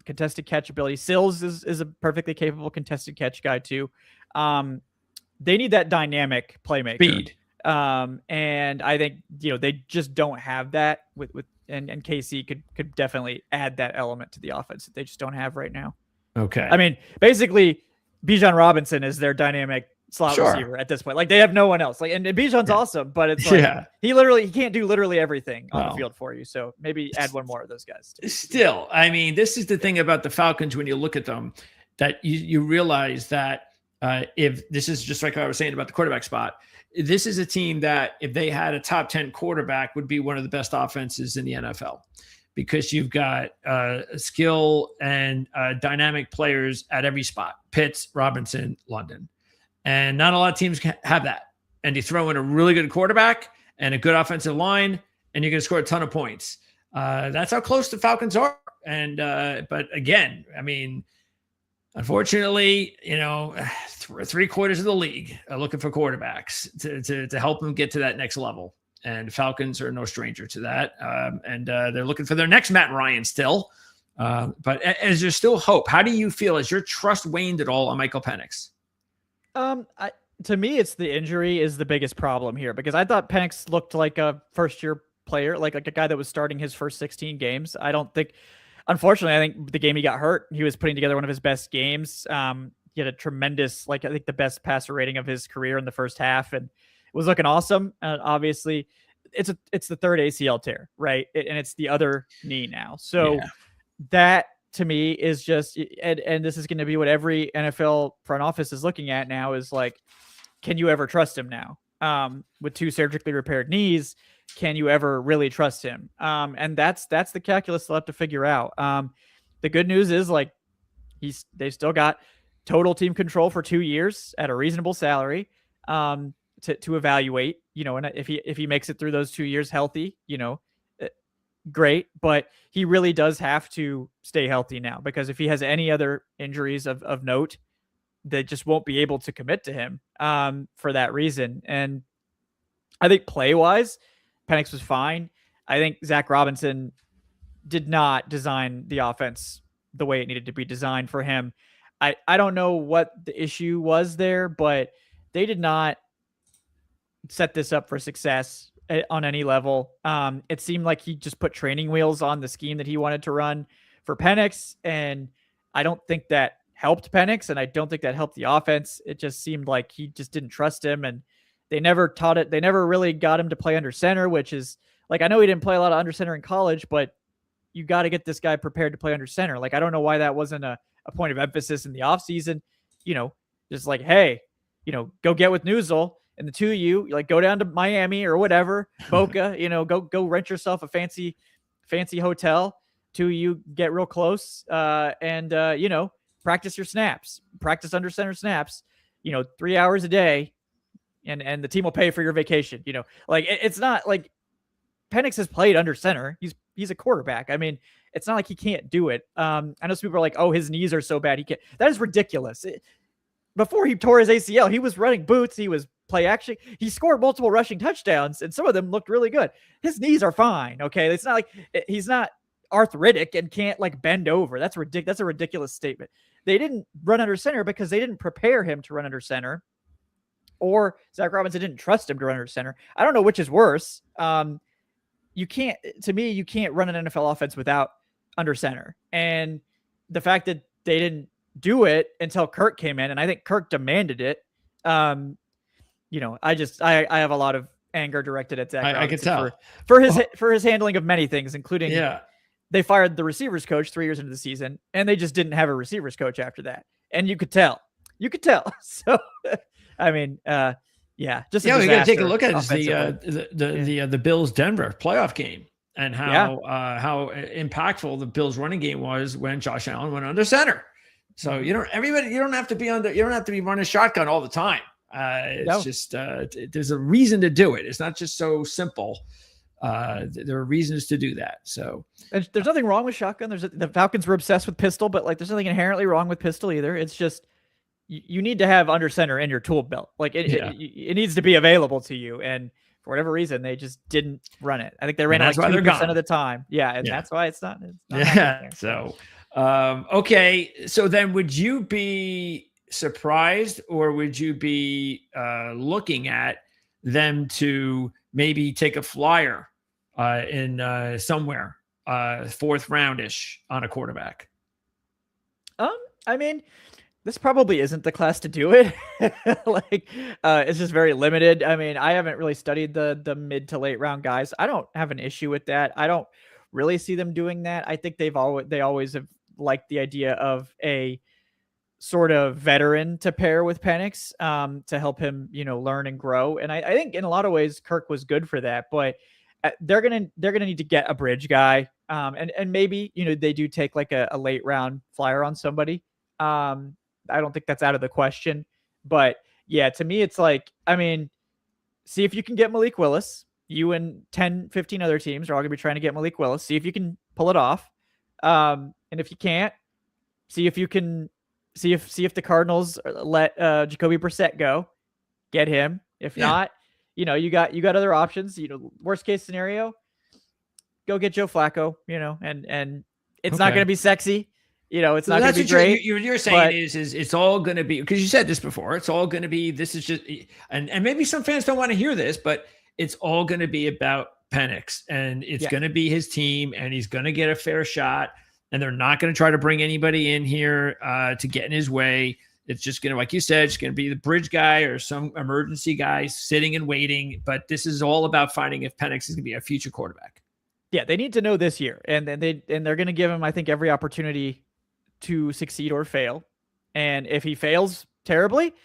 contested catch ability. Sills is a perfectly capable contested catch guy too. They need that dynamic playmaker. Speed. And I think they just don't have that and KC could definitely add that element to the offense that they just don't have right now. Okay. I mean, basically, Bijan Robinson is their dynamic slot receiver at this point. Like, they have no one else. Like, and Bijan's awesome, but it's like he can't do literally everything on the field for you. So maybe add one more of those guys. Still, I mean, this is the thing about the Falcons when you look at them, that you realize that if this is just like I was saying about the quarterback spot, this is a team that if they had a top 10 quarterback would be one of the best offenses in the NFL, because you've got skill and dynamic players at every spot. Pitts, Robinson, London. And not a lot of teams have that. And you throw in a really good quarterback and a good offensive line, and you're going to score a ton of points. That's how close the Falcons are. And but again, I mean, unfortunately, 3/4 of the league are looking for quarterbacks to help them get to that next level. And Falcons are no stranger to that. And they're looking for their next Matt Ryan still. But is there still hope? How do you feel? Is your trust waned at all on Michael Penix? To me, it's the injury is the biggest problem here, because I thought Penix looked like a first-year player, like a guy that was starting his first 16 games. Unfortunately, I think the game he got hurt, he was putting together one of his best games. He had a tremendous, I think the best passer rating of his career in the first half, and it was looking awesome. Obviously, it's the third ACL tear, right? And it's the other knee now. So that to me is just, and this is going to be what every NFL front office is looking at now, is like, can you ever trust him now? With 2 surgically repaired knees, can you ever really trust him? And that's the calculus they'll have to figure out. The good news is, like, they've still got total team control for 2 years at a reasonable salary to evaluate, and if he makes it through those 2 years healthy, great. But he really does have to stay healthy now, because if he has any other injuries of note, they just won't be able to commit to him for that reason. And I think play-wise, Penix was fine. I think Zach Robinson did not design the offense the way it needed to be designed for him. I don't know what the issue was there, but they did not set this up for success on any level. It seemed like he just put training wheels on the scheme that he wanted to run for Penix, and I don't think that helped Penix, and I don't think that helped the offense. It just seemed like he just didn't trust him, and they never taught it. They never really got him to play under center, which is, like, I know he didn't play a lot of under center in college, but you got to get this guy prepared to play under center. Like, I don't know why that wasn't a point of emphasis in the offseason. Just like, hey, go get with Newsel, and the two of you, like, go down to Miami or whatever, Boca, go rent yourself a fancy hotel. Two of you get real close, and practice your snaps, practice under center snaps, 3 hours a day, and the team will pay for your vacation. Like, it's not like Penix has played under center. He's a quarterback. I mean, it's not like he can't do it. I know some people are like, oh, his knees are so bad he can't. That is ridiculous. Before he tore his ACL, he was running boots. He was play action. He scored multiple rushing touchdowns, and some of them looked really good. His knees are fine. Okay. It's not like he's not arthritic and can't like bend over. That's ridiculous. That's a ridiculous statement. They didn't run under center because they didn't prepare him to run under center, or Zach Robinson didn't trust him to run under center. I don't know which is worse. You can't run an NFL offense without under center. And the fact that they didn't do it until Kirk came in, and I think Kirk demanded it. I have a lot of anger directed at Zach Robinson. I could tell for his handling of many things, including they fired the receivers coach 3 years into the season, and they just didn't have a receivers coach after that. And you could tell. So, I mean, we got to take a look at the Bills Denver playoff game and how impactful the Bills running game was when Josh Allen went under center. So you don't have to be running shotgun all the time. It's just there's a reason to do it. It's not just so simple. There are reasons to do that. So there's nothing wrong with shotgun. The Falcons were obsessed with pistol, but like there's nothing inherently wrong with pistol either. It's just you need to have under center in your tool belt. Like it needs to be available to you. And for whatever reason, they just didn't run it. I think they ran it like 2% of the time. Yeah, and that's why it's not. So okay. So then, would you be surprised, or would you be looking at them to maybe take a flyer in somewhere 4th roundish on a quarterback? I mean, this probably isn't the class to do it. It's just very limited. I mean, I haven't really studied the mid to late round guys. I don't have an issue with that. I don't really see them doing that. I think they always have liked the idea of a sort of veteran to pair with Penix to help him, learn and grow. And I think in a lot of ways Kirk was good for that, but they're gonna need to get a bridge guy. And maybe, they do take like a late round flyer on somebody. I don't think that's out of the question, but yeah, to me, it's like, I mean, see if you can get Malik Willis. You and 10, 15 other teams are all gonna be trying to get Malik Willis. See if you can pull it off. And if you can't, see if the Cardinals let Jacoby Brissett go, get him. If not, you got other options. Worst case scenario, go get Joe Flacco. And it's not going to be sexy. It's not going to be great. You're saying is it's all going to be, because you said this before. It's all going to be. This is just, and maybe some fans don't want to hear this, but it's all going to be about Penix, and it's going to be his team, and he's going to get a fair shot. And they're not going to try to bring anybody in here to get in his way. It's just going to, like you said, it's going to be the bridge guy or some emergency guy sitting and waiting. But this is all about finding if Penix is going to be a future quarterback. Yeah, they need to know this year, and they're going to give him, I think, every opportunity to succeed or fail. And if he fails terribly,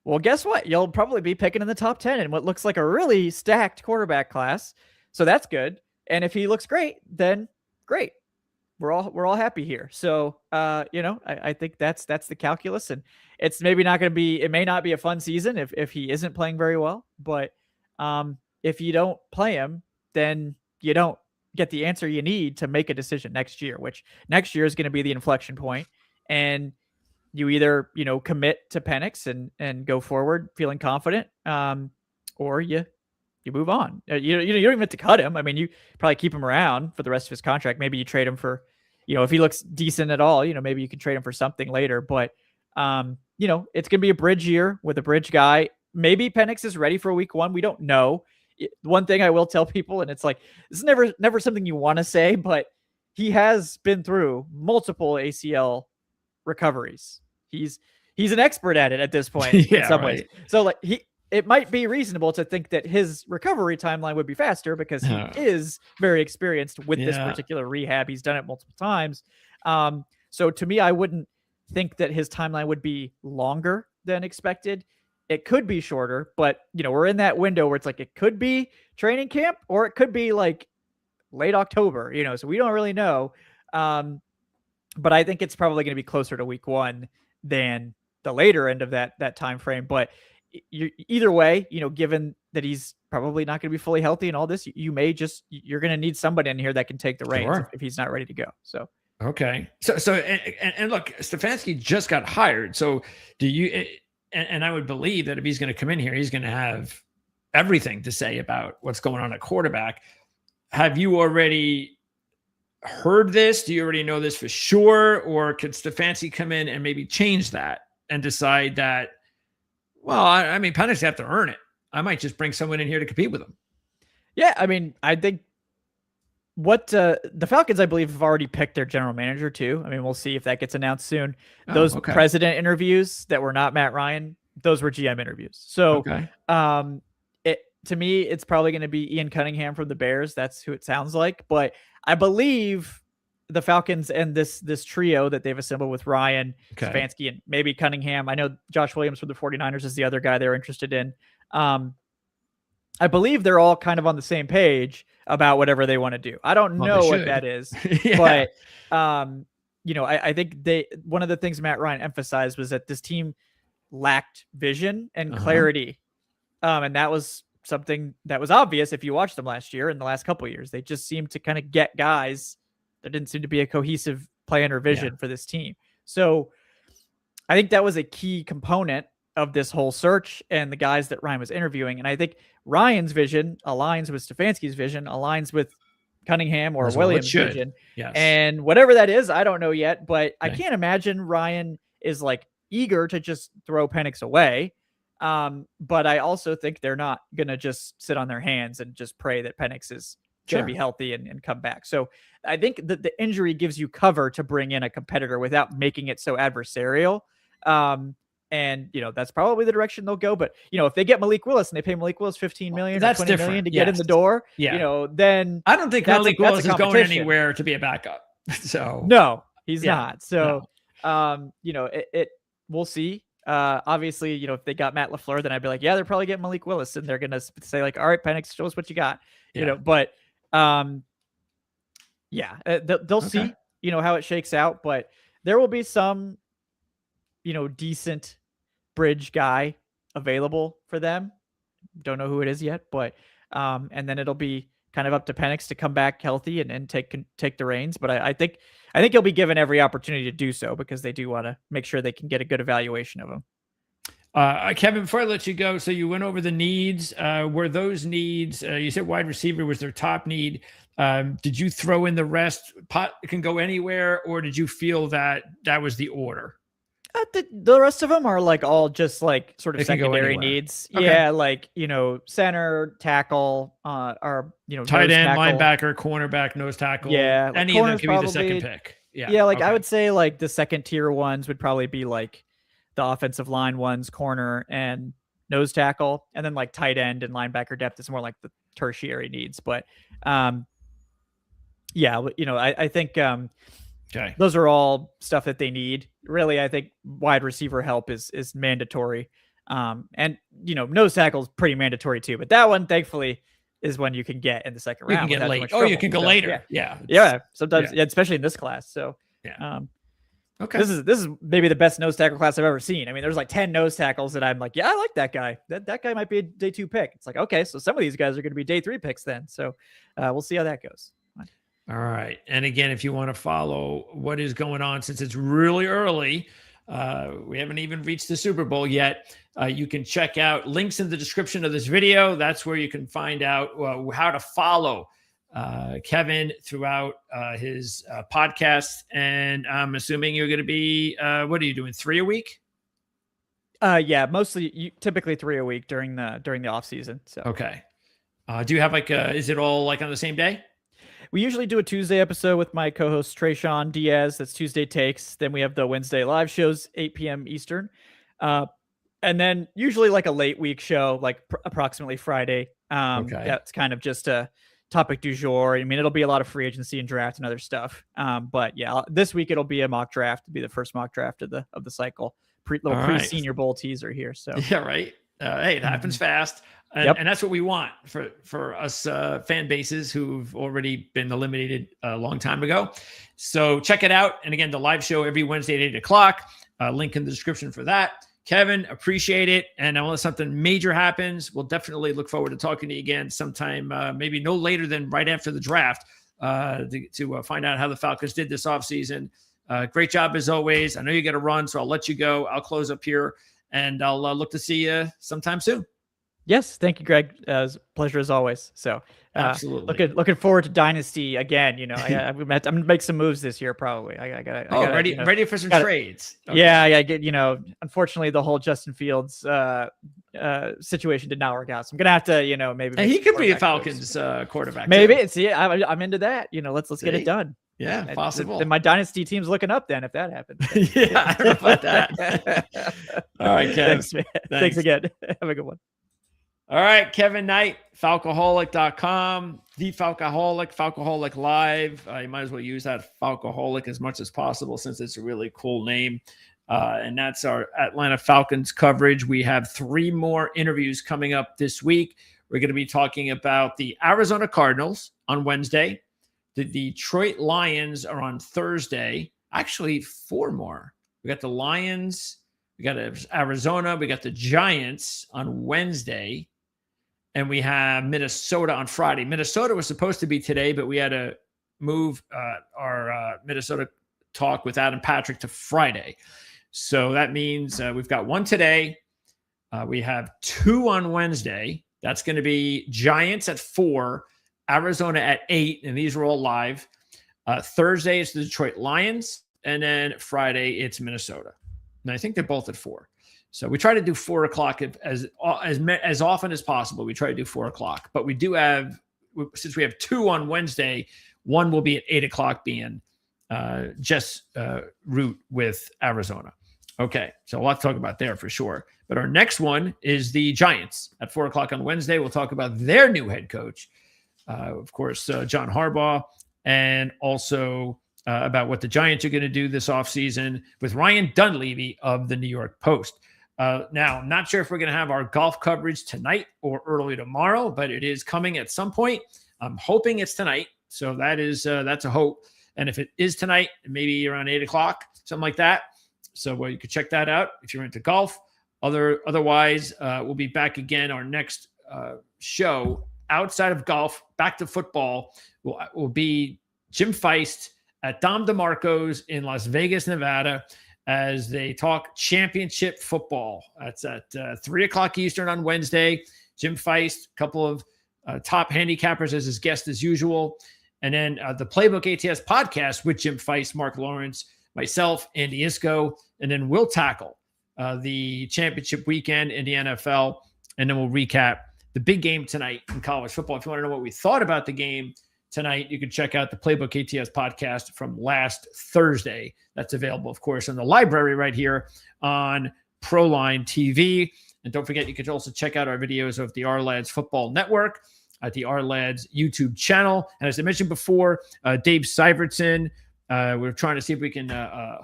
well, guess what? You'll probably be picking in the top 10 in what looks like a really stacked quarterback class. So that's good. And if he looks great, then great. We're all happy here. So, I think that's the calculus, and it's maybe not going to be, it may not be a fun season if he isn't playing very well, but if you don't play him, then you don't get the answer you need to make a decision next year, which next year is going to be the inflection point. And you either, commit to Penix and go forward feeling confident, or you move on. You don't even have to cut him. I mean, you probably keep him around for the rest of his contract. Maybe you trade him for, if he looks decent at all, maybe you can trade him for something later. But, it's going to be a bridge year with a bridge guy. Maybe Penix is ready for week 1. We don't know. One thing I will tell people, and it's like, this is never something you want to say, but he has been through multiple ACL recoveries. He's an expert at it at this point in some ways. So like it might be reasonable to think that his recovery timeline would be faster because he is very experienced with this particular rehab. He's done it multiple times. So to me, I wouldn't think that his timeline would be longer than expected. It could be shorter, but we're in that window where it's like, it could be training camp or it could be like late October, so we don't really know. But I think it's probably going to be closer to week 1 than the later end of that time frame. But either way, given that he's probably not going to be fully healthy and all this, you're going to need somebody in here that can take the reins if he's not ready to go. So, okay. So, and look, Stefanski just got hired. So do you, and I would believe that if he's going to come in here, he's going to have everything to say about what's going on at quarterback. Have you already heard this? Do you already know this for sure? Or could Stefanski come in and maybe change that and decide that, well, I mean, Penix have to earn it. I might just bring someone in here to compete with him. Yeah, I mean, I think what the Falcons, I believe, have already picked their general manager too. I mean, we'll see if that gets announced soon. Those president interviews that were not Matt Ryan, those were GM interviews. So, to me, it's probably going to be Ian Cunningham from the Bears. That's who it sounds like. But I believe the Falcons and this trio that they've assembled with Ryan, Stefanski, and maybe Cunningham. I know Josh Williams from the 49ers is the other guy they're interested in. I believe they're all kind of on the same page about whatever they want to do. I don't know what that is, but I think one of the things Matt Ryan emphasized was that this team lacked vision and clarity. And that was something that was obvious if you watched them last year and the last couple of years. They just seemed to kind of get guys. There didn't seem to be a cohesive plan or vision for this team. So I think that was a key component of this whole search and the guys that Ryan was interviewing. And I think Ryan's vision aligns with Stefanski's vision, aligns with Cunningham or Williams' vision. Yes. And whatever that is, I don't know yet, but I can't imagine Ryan is like eager to just throw Penix away. But I also think they're not going to just sit on their hands and just pray that Penix is going to be healthy and come back. So I think that the injury gives you cover to bring in a competitor without making it so adversarial. And that's probably the direction they'll go. But if they get Malik Willis and they pay Malik Willis $15 million or $20 million to get in the door, then I don't think Malik Willis is going anywhere to be a backup. So no, he's not. So we'll see. Obviously, if they got Matt LaFleur, then I'd be like, yeah, they're probably getting Malik Willis, and they're gonna say like, all right, Penix, show us what you got. But they'll see how it shakes out. But there will be some decent bridge guy available for them. Don't know who it is yet, but and then it'll be kind of up to Penix to come back healthy and take the reins. But I think he'll be given every opportunity to do so because they do want to make sure they can get a good evaluation of him. Kevin, before I let you go, so you went over the needs. Were those needs, you said wide receiver was their top need. Did you throw in the rest? Pot can go anywhere, or did you feel that was the order? The rest of them are like all just like sort of secondary needs. Okay. Yeah, like center, tackle, or tight end, linebacker, cornerback, nose tackle. Yeah, any of them can be the second pick. Yeah, I would say like the second tier ones would probably be like the offensive line ones, corner and nose tackle, and then like tight end and linebacker depth is more like the tertiary needs. But I think those are all stuff that they need. Really, I think wide receiver help is mandatory. And nose tackle is pretty mandatory too. But that one, thankfully, is one you can get in the second round. You can get late. You can go later. Yeah. Sometimes, especially in this class. So okay. This is maybe the best nose tackle class I've ever seen. I mean, there's like 10 nose tackles that I'm like, yeah, I like that guy. That guy might be a day 2 pick. It's like, okay, so some of these guys are going to be day 3 picks then. So we'll see how that goes. All right. And again, if you want to follow what is going on, since it's really early, we haven't even reached the Super Bowl yet. You can check out links in the description of this video. That's where you can find out how to follow Kevin throughout his podcast. And I'm assuming you're going to be, what are you doing? 3 a week? Mostly typically 3 a week during the off season. So, okay. Do you have like, is it all like on the same day? We usually do a Tuesday episode with my co-host Trayshawn Diaz. That's Tuesday Takes. Then we have the Wednesday live shows, 8 p.m. Eastern. And then usually like a late week show, like approximately Friday. That's kind of just a topic du jour. I mean, it'll be a lot of free agency and draft and other Stuff. But yeah, this week it'll be a mock draft. It'll be the first mock draft of the cycle. Pre-Senior Bowl teaser here. So yeah, right. Hey, it happens fast. And that's what we want for us fan bases who've already been eliminated a long time ago. So check it out. And again, the live show every Wednesday at 8 o'clock. Link in the description for that. Kevin, appreciate it. And unless something major happens, we'll definitely look forward to talking to you again sometime, maybe no later than right after the draft to find out how the Falcons did this offseason. Great job as always. I know you got to run, so I'll let you go. I'll close up here. and I'll look to see you sometime soon. Yes, thank you, Greg. It was a pleasure as always. So, absolutely looking forward to Dynasty again. I'm gonna make some moves this year probably. I got ready for some trades. Okay. Yeah, I get. Unfortunately, the whole Justin Fields situation did not work out. So I'm gonna have to, maybe. And he could be a Falcons quarterback. Maybe too. I'm into that. Let's get it done. Yeah, possible. Then my dynasty team's looking up then if that happens. Yeah, I don't know about that. All right, Kev. Thanks, man. Thanks again. Have a good one. All right, Kevin Knight, Falcoholic.com, The Falcoholic, Falcoholic Live. You might as well use that Falcoholic as much as possible since it's a really cool name. And that's our Atlanta Falcons coverage. We have 3 more interviews coming up this week. We're going to be talking about the Arizona Cardinals on Wednesday. The Detroit Lions are on Thursday. Actually, 4 more. We got the Lions, we got Arizona, we got the Giants on Wednesday, and we have Minnesota on Friday. Minnesota was supposed to be today, but we had to move our Minnesota talk with Adam Patrick to Friday. So that means we've got 1 today. We have 2 on Wednesday. That's going to be Giants at 4, Arizona at 8, and these are all live. Thursday is the Detroit Lions, and then Friday it's Minnesota. And I think they're both at 4. So we try to do 4 o'clock as often as possible. We try to do 4 o'clock, but we do have, since we have 2 on Wednesday, 1 will be at 8 o'clock being Jess Root with Arizona. Okay, so a lot to talk about there for sure. But our next one is the Giants at 4 o'clock on Wednesday. We'll talk about their new head coach, of course, John Harbaugh, and also about what the Giants are going to do this offseason with Ryan Dunleavy of the New York Post. Now, I'm not sure if we're going to have our golf coverage tonight or early tomorrow, but it is coming at some point. I'm hoping it's tonight. So that's a hope. And if it is tonight, maybe around 8 o'clock, something like that. So you could check that out if you're into golf. Otherwise, we'll be back again. Our next show outside of golf, back to football, will be Jim Feist at Dom DeMarco's in Las Vegas, Nevada, as they talk championship football. That's at 3 o'clock Eastern on Wednesday. Jim Feist, a couple of top handicappers as his guest as usual. And then the Playbook ATS podcast with Jim Feist, Mark Lawrence, myself, Andy Isco, and then we'll tackle the championship weekend in the NFL, and then we'll recap the big game tonight in college football. If you want to know what we thought about the game tonight, you can check out the Playbook ATS podcast from last Thursday. That's available, of course, in the library right here on Proline TV. And don't forget, you can also check out our videos of the Ourlads Football Network at the Ourlads YouTube channel. And as I mentioned before, Dave Syvertson, we're trying to see if we can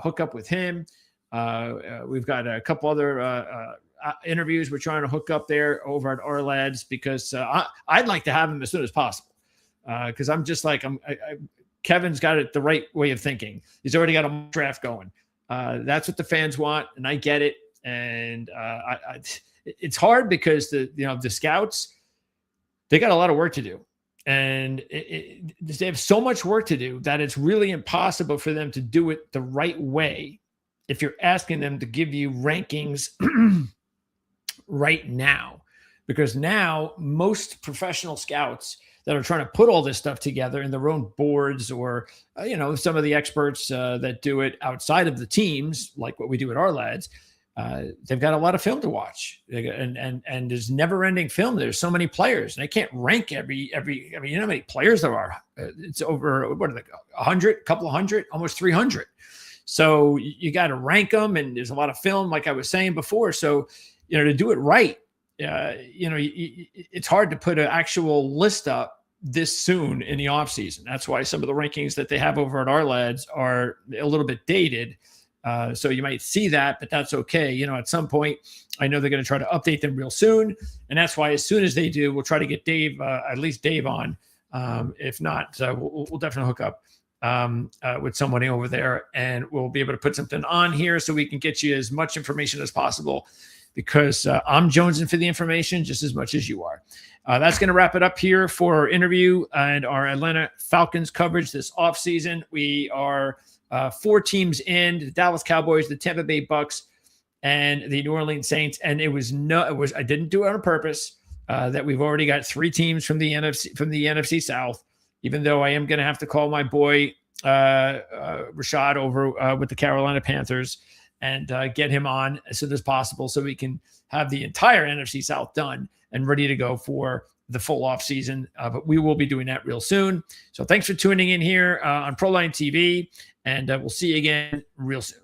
hook up with him. We've got a couple other interviews we're trying to hook up there over at Ourlads because I'd like to have him as soon as possible. Because I'm just like, Kevin's got it the right way of thinking. He's already got a draft going. That's what the fans want, and I get it. And it's hard because the scouts, they got a lot of work to do. And they have so much work to do that it's really impossible for them to do it the right way if you're asking them to give you rankings right now. Because now most professional scouts that are trying to put all this stuff together in their own boards or, some of the experts that do it outside of the teams, like what we do at Ourlads, they've got a lot of film to watch, and there's never-ending film. There's so many players, and they can't rank every. I mean, you know how many players there are? It's over 100, couple of hundred, almost 300. So you got to rank them, and there's a lot of film, like I was saying before. So to do it right, it's hard to put an actual list up this soon in the offseason. That's why some of the rankings that they have over at Ourlads are a little bit dated. So you might see that, but that's okay. At some point, I know they're going to try to update them real soon. And that's why as soon as they do, we'll try to get Dave, at least Dave on. If not, we'll definitely hook up with somebody over there, and we'll be able to put something on here so we can get you as much information as possible, because I'm jonesing for the information just as much as you are. That's going to wrap it up here for our interview and our Atlanta Falcons coverage this offseason. We are 4 teams in: the Dallas Cowboys, the Tampa Bay Bucks, and the New Orleans Saints. And I didn't do it on purpose. That we've already got 3 teams from the NFC South, even though I am going to have to call my boy Rashad over with the Carolina Panthers and get him on as soon as possible so we can have the entire NFC South done and ready to go for the full offseason. But we will be doing that real soon. So thanks for tuning in here on Proline TV, and we'll see you again real soon.